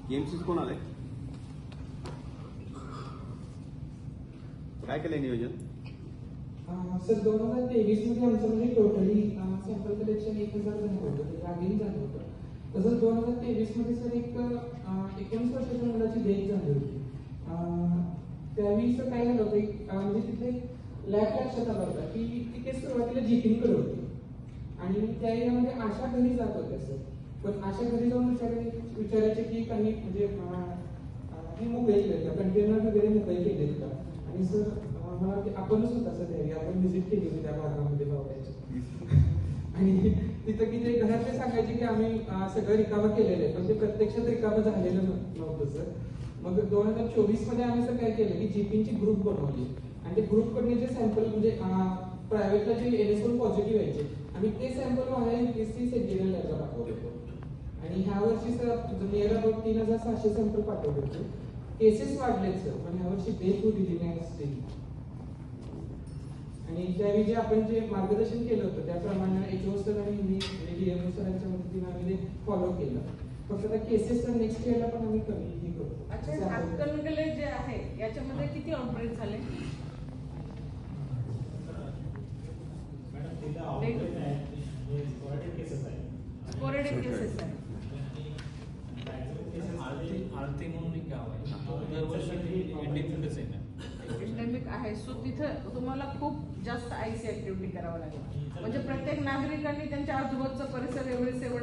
गेमसीच कोण आलंय? काय केलंय नियोजन? सर 2023 मध्ये आमचं म्हणजे टोटली सॅम्पल कलेक्शन 1000 झालं होतं, लागीन झालं होतं. तसंच 2023 मध्ये सर एक 19 वर्षाच्या मुलाची डेथ झाली होती. त्यावेळी सर काय झालं होतं, म्हणजे तिथे लॅब लक्षात आला होता की ती केस सुरुवातीला जीपीकडे होती आणि त्या एरियामध्ये आशा घरी जात होत्या सर. पण आशा घरी जाऊन विचारायचे की काही म्हणजे ही मोकळी केली कंटेनर वगैरे मोकळी केले का. आणि सर मला आपणच होता सर त्यावेळी आपण व्हिजिट केली होती त्या भागामध्ये बावड्याची. आणि तिथं की ते घरातले सांगायचे की आम्ही सगळं रिकामं केलेलं आहे, पण ते प्रत्यक्षात रिकामं झालेलं नव्हतं सर. मग 2024 मध्ये आम्ही सर काय केलं की जीपीची ग्रुप बनवली आणि ते ग्रुप कडे जे सॅम्पल म्हणजे प्रायव्हेटला जे NS1 पॉझिटिव्ह यायचे आम्ही ते सॅम्पल माझ्या UPSC सेंटिनल लॅबला पाठवले होते. आणि ह्या वर्षी सर नियर अबाउट 3600 सॅम्पल पाठवले होते. केसेस वाढलेत सर, पण ह्या वर्षी डेथ दिली नाही असते. आणि त्यावेळी जे आपण जे मार्गदर्शन केलं होतं त्याप्रमाणे HO सर आणि DMO सरांच्या मदतीने आम्ही ते फॉलो केलं. फक्त आता केसेस तर नेक्स्ट इयरला पण आम्ही कमी करतो. अच्छा, हातकणंगले जे आहे याच्यामध्ये किती आउटब्रेक झाले? स्पोरेडिक केसेस आहे. आरती म्हणून एक गाव आहे, दरवर्षी एंडेमिकच आहे ना. एंडेमिक आहे. सो तिथं तुम्हाला खूप जास्त IC ऍक्टिव्हिटी करावं लागेल. म्हणजे प्रत्येक नागरिकांनी त्यांच्या आजूबाजूचा परिसर एवढे सेवन